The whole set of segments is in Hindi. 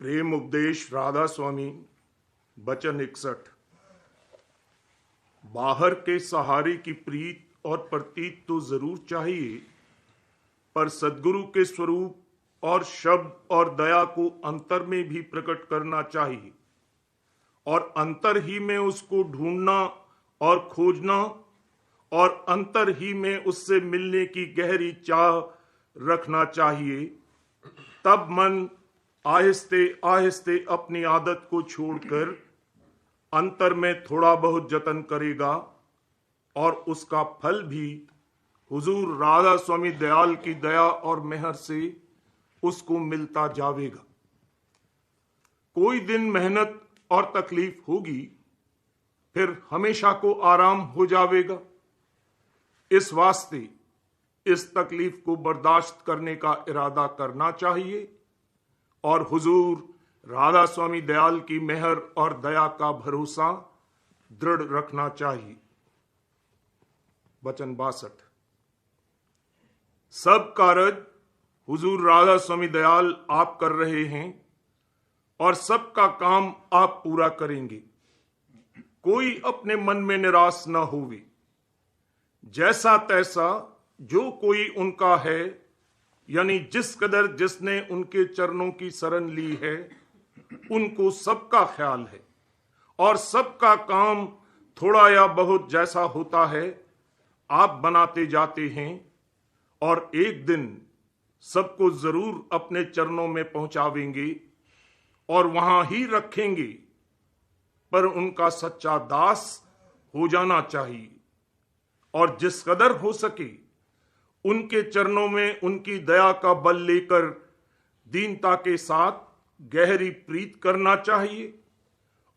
प्रेम उपदेश राधा स्वामी वचन 61। बाहर के सहारे की प्रीत और प्रतीत तो जरूर चाहिए, पर सद्गुरु के स्वरूप और शब्द और दया को अंतर में भी प्रकट करना चाहिए और अंतर ही में उसको ढूंढना और खोजना और अंतर ही में उससे मिलने की गहरी चाह रखना चाहिए। तब मन आहिस्ते आहिस्ते अपनी आदत को छोड़कर अंतर में थोड़ा बहुत जतन करेगा और उसका फल भी हुजूर राधा स्वामी दयाल की दया और मेहर से उसको मिलता जावेगा। कोई दिन मेहनत और तकलीफ होगी, फिर हमेशा को आराम हो जावेगा। इस वास्ते इस तकलीफ को बर्दाश्त करने का इरादा करना चाहिए और हुजूर राधा स्वामी दयाल की मेहर और दया का भरोसा दृढ़ रखना चाहिए। वचन 62। सब कारज हुजूर राधा स्वामी दयाल आप कर रहे हैं और सबका काम आप पूरा करेंगे। कोई अपने मन में निराश न होवे। जैसा तैसा जो कोई उनका है, यानी जिस कदर जिसने उनके चरणों की शरण ली है, उनको सबका ख्याल है और सबका काम थोड़ा या बहुत जैसा होता है आप बनाते जाते हैं और एक दिन सबको जरूर अपने चरणों में पहुंचावेंगे और वहां ही रखेंगे, पर उनका सच्चा दास हो जाना चाहिए और जिस कदर हो सके उनके चरणों में उनकी दया का बल लेकर दीनता के साथ गहरी प्रीत करना चाहिए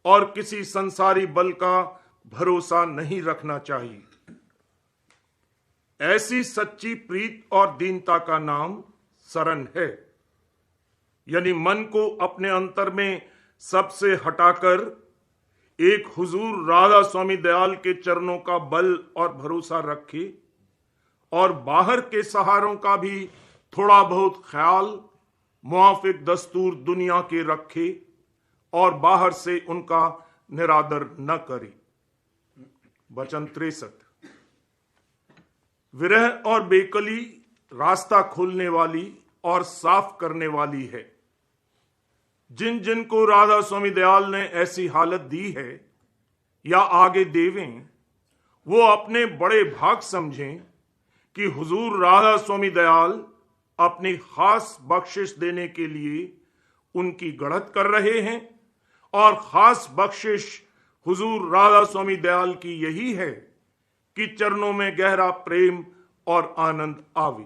और किसी संसारी बल का भरोसा नहीं रखना चाहिए। ऐसी सच्ची प्रीत और दीनता का नाम शरण है, यानी मन को अपने अंतर में सबसे हटाकर एक हुजूर राधा स्वामी दयाल के चरणों का बल और भरोसा रखे और बाहर के सहारों का भी थोड़ा बहुत ख्याल मुआफिक दस्तूर दुनिया के रखे और बाहर से उनका निरादर न करे। वचन 63। विरह और बेकली रास्ता खोलने वाली और साफ करने वाली है। जिन जिन को राधा स्वामी दयाल ने ऐसी हालत दी है या आगे देवें, वो अपने बड़े भाग समझें कि हुजूर राधा स्वामी दयाल अपनी खास बख्शिश देने के लिए उनकी गढ़त कर रहे हैं और खास बख्शिश हुजूर राधा स्वामी दयाल की यही है कि चरणों में गहरा प्रेम और आनंद आवे।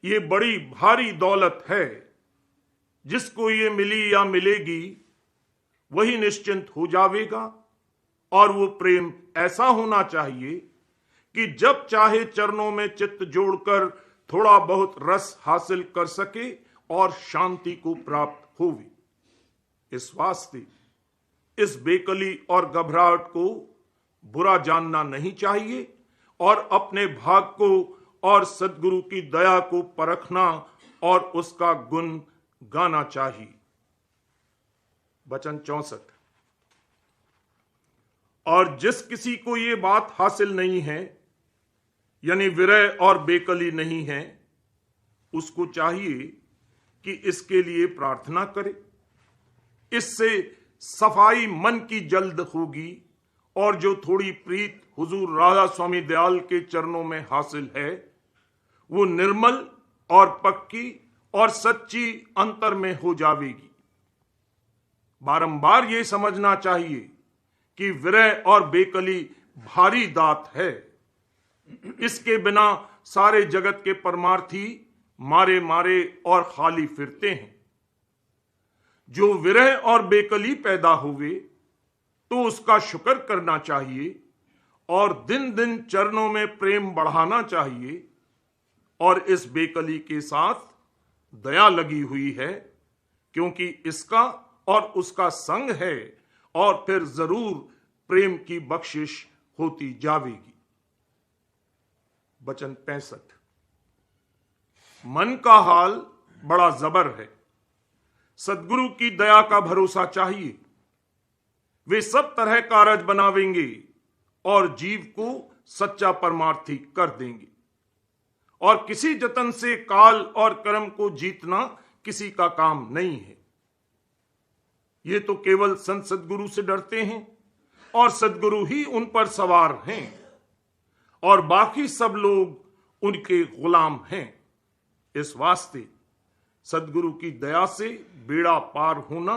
ये बड़ी भारी दौलत है। जिसको ये मिली या मिलेगी वही निश्चिंत हो जावेगा और वो प्रेम ऐसा होना चाहिए कि जब चाहे चरणों में चित्त जोड़कर थोड़ा बहुत रस हासिल कर सके और शांति को प्राप्त होवे। इस वास्ते इस बेकली और घबराहट को बुरा जानना नहीं चाहिए और अपने भाग को और सद्गुरु की दया को परखना और उसका गुण गाना चाहिए। वचन 64। और जिस किसी को ये बात हासिल नहीं है, यानी विरह और बेकली नहीं है, उसको चाहिए कि इसके लिए प्रार्थना करे। इससे सफाई मन की जल्द होगी और जो थोड़ी प्रीत हुजूर राधा स्वामी दयाल के चरणों में हासिल है, वो निर्मल और पक्की और सच्ची अंतर में हो जावेगी। बारंबार ये समझना चाहिए कि विरह और बेकली भारी दात है। इसके बिना सारे जगत के परमार्थी मारे मारे और खाली फिरते हैं। जो विरह और बेकली पैदा हुए तो उसका शुक्र करना चाहिए और दिन दिन चरणों में प्रेम बढ़ाना चाहिए और इस बेकली के साथ दया लगी हुई है, क्योंकि इसका और उसका संग है और फिर जरूर प्रेम की बख्शिश होती जावेगी। वचन 65। मन का हाल बड़ा जबर है। सद्गुरु की दया का भरोसा चाहिए। वे सब तरह कारज बनावेंगे और जीव को सच्चा परमार्थी कर देंगे। और किसी जतन से काल और कर्म को जीतना किसी का काम नहीं है। ये तो केवल संत सद्गुरु से डरते हैं और सद्गुरु ही उन पर सवार हैं और बाकी सब लोग उनके गुलाम हैं। इस वास्ते सद्गुरु की दया से बेड़ा पार होना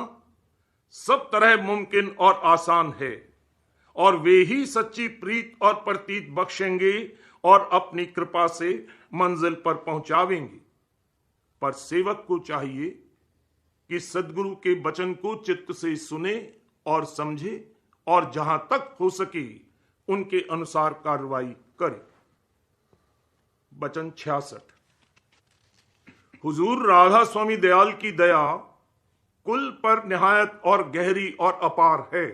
सब तरह मुमकिन और आसान है और वे ही सच्ची प्रीत और प्रतीत बख्शेंगे और अपनी कृपा से मंजिल पर पहुंचावेंगे। पर सेवक को चाहिए कि सद्गुरु के वचन को चित्त से सुने और समझे और जहां तक हो सके उनके अनुसार कार्रवाई करे। वचन 66। हुजूर राधा स्वामी दयाल की दया कुल पर निहायत और गहरी और अपार है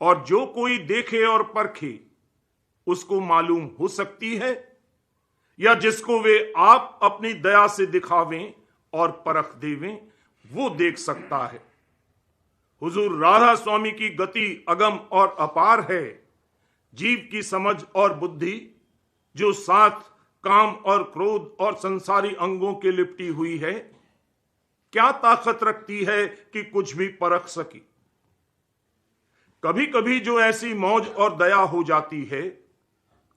और जो कोई देखे और परखे उसको मालूम हो सकती है या जिसको वे आप अपनी दया से दिखावें और परख देवें वो देख सकता है। हुजूर राधा स्वामी की गति अगम और अपार है। जीव की समझ और बुद्धि जो साथ काम और क्रोध और संसारी अंगों के लिपटी हुई है, क्या ताकत रखती है कि कुछ भी परख सके। कभी कभी जो ऐसी मौज और दया हो जाती है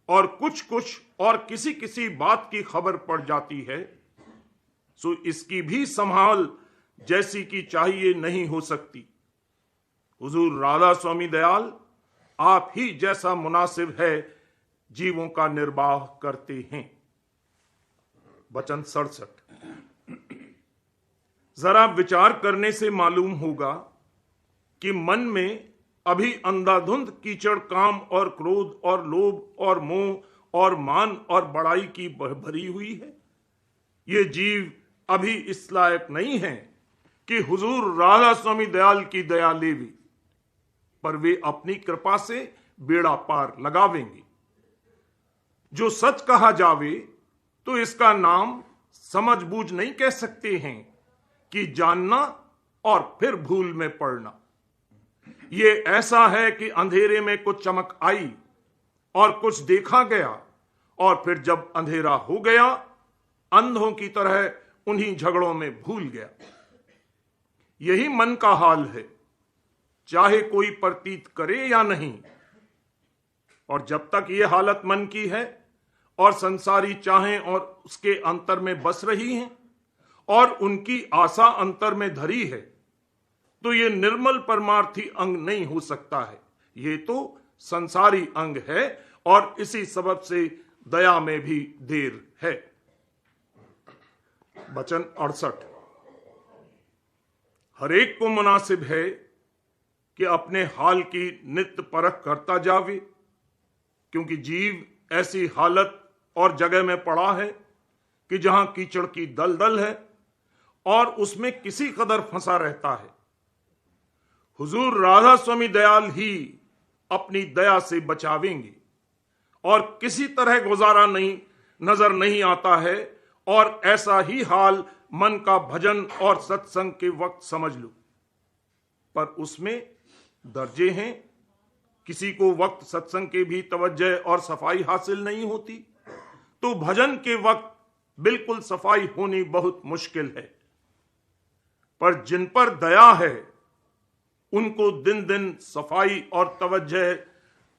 और कुछ कुछ और किसी किसी बात की खबर पड़ जाती है, सो इसकी भी संभाल जैसी की चाहिए नहीं हो सकती। हुजूर राधा स्वामी दयाल आप ही जैसा मुनासिब है जीवों का निर्वाह करते हैं। वचन 67। जरा विचार करने से मालूम होगा कि मन में अभी अंधाधुंध कीचड़ काम और क्रोध और लोभ और मोह और मान और बड़ाई की भरी हुई है। ये जीव अभी इस लायक नहीं है कि हुजूर राधा स्वामी दयाल की दया लेवी, पर वे अपनी कृपा से बेड़ा पार लगावेंगे। जो सच कहा जावे तो इसका नाम समझ बूझ नहीं कह सकते हैं कि जानना और फिर भूल में पड़ना। ये ऐसा है कि अंधेरे में कुछ चमक आई और कुछ देखा गया और फिर जब अंधेरा हो गया अंधों की तरह उन्हीं झगड़ों में भूल गया। यही मन का हाल है, चाहे कोई प्रतीत करे या नहीं। और जब तक ये हालत मन की है और संसारी चाहें और उसके अंतर में बस रही हैं और उनकी आशा अंतर में धरी है, तो ये निर्मल परमार्थी अंग नहीं हो सकता है। ये तो संसारी अंग है और इसी सबब से दया में भी देर है। वचन 68। हरेक को मुनासिब है कि अपने हाल की नित्य परख करता जावे, क्योंकि जीव ऐसी हालत और जगह में पड़ा है कि जहां कीचड़ की दलदल है और उसमें किसी कदर फंसा रहता है। हुजूर राधा स्वामी दयाल ही अपनी दया से बचावेंगे और किसी तरह गुजारा नहीं नजर नहीं आता है। और ऐसा ही हाल मन का भजन और सत्संग के वक्त समझ लो, पर उसमें दर्जे हैं। किसी को वक्त सत्संग के भी तवज्जो और सफाई हासिल नहीं होती, तो भजन के वक्त बिल्कुल सफाई होनी बहुत मुश्किल है। पर जिन पर दया है उनको दिन दिन सफाई और तवज्जो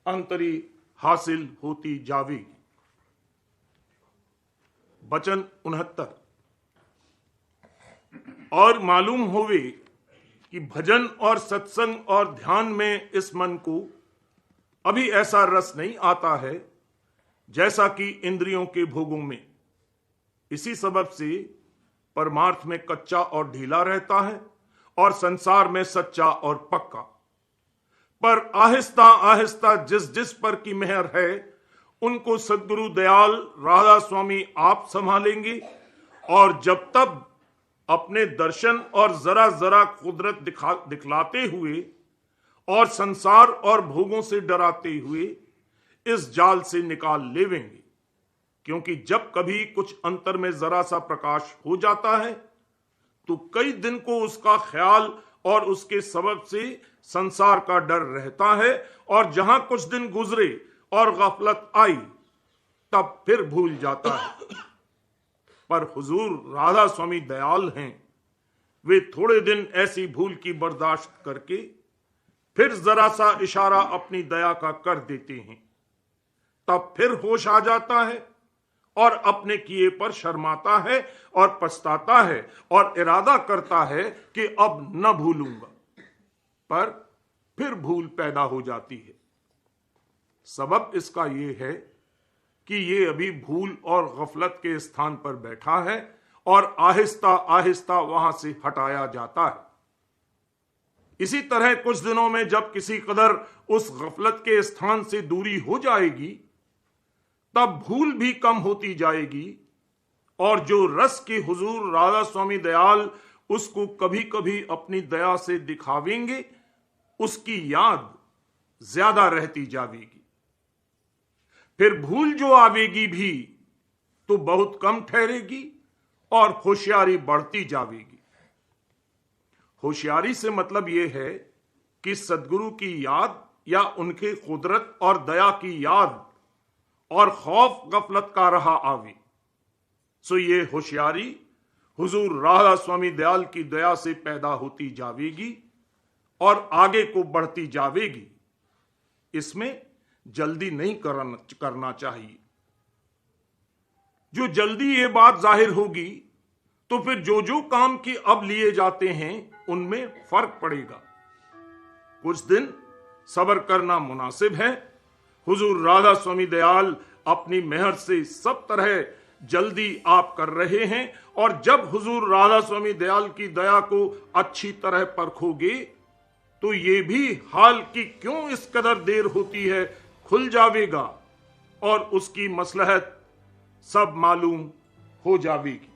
अंतरी हासिल होती जावेगी। वचन 69। और मालूम होवे कि भजन और सत्संग और ध्यान में इस मन को अभी ऐसा रस नहीं आता है जैसा कि इंद्रियों के भोगों में। इसी सबब से परमार्थ में कच्चा और ढीला रहता है और संसार में सच्चा और पक्का। पर आहिस्ता आहिस्ता जिस जिस पर की मेहर है उनको सद्गुरु दयाल राधा स्वामी आप संभालेंगे और जब तब अपने दर्शन और जरा जरा कुदरत दिखलाते हुए और संसार और भोगों से डराते हुए इस जाल से निकाल लेवेंगे। क्योंकि जब कभी कुछ अंतर में जरा सा प्रकाश हो जाता है तो कई दिन को उसका ख्याल और उसके सबब से संसार का डर रहता है, और जहां कुछ दिन गुजरे और गफलत आई तब फिर भूल जाता है। पर हुजूर राधा स्वामी दयाल हैं, वे थोड़े दिन ऐसी भूल की बर्दाश्त करके फिर जरा सा इशारा अपनी दया का कर देते हैं, तब फिर होश आ जाता है और अपने किए पर शर्माता है और पछताता है और इरादा करता है कि अब न भूलूंगा, पर फिर भूल पैदा हो जाती है। सबब इसका यह है कि ये अभी भूल और गफलत के स्थान पर बैठा है और आहिस्ता आहिस्ता वहां से हटाया जाता है। इसी तरह कुछ दिनों में जब किसी कदर उस गफलत के स्थान से दूरी हो जाएगी, तब भूल भी कम होती जाएगी, और जो रस के हुजूर राधा स्वामी दयाल उसको कभी कभी अपनी दया से दिखावेंगे, उसकी याद ज्यादा रहती जाएगी। फिर भूल जो आवेगी भी तो बहुत कम ठहरेगी और होशियारी बढ़ती जाएगी। होशियारी से मतलब यह है कि सदगुरु की याद या उनके कुदरत और दया की याद और खौफ गफलत का रहा आवे, सो ये होशियारी हुजूर राधा स्वामी दयाल की दया से पैदा होती जावेगी और आगे को बढ़ती जावेगी। इसमें जल्दी नहीं करना चाहिए। जो जल्दी ये बात जाहिर होगी तो फिर जो जो काम की अब लिए जाते हैं उनमें फर्क पड़ेगा। कुछ दिन सब्र करना मुनासिब है। हुजूर राधा स्वामी दयाल अपनी मेहर से सब तरह जल्दी आप कर रहे हैं, और जब हुजूर राधा स्वामी दयाल की दया को अच्छी तरह परखोगे तो ये भी हाल की क्यों इस कदर देर होती है खुल जावेगा और उसकी मसलहत सब मालूम हो जावेगी।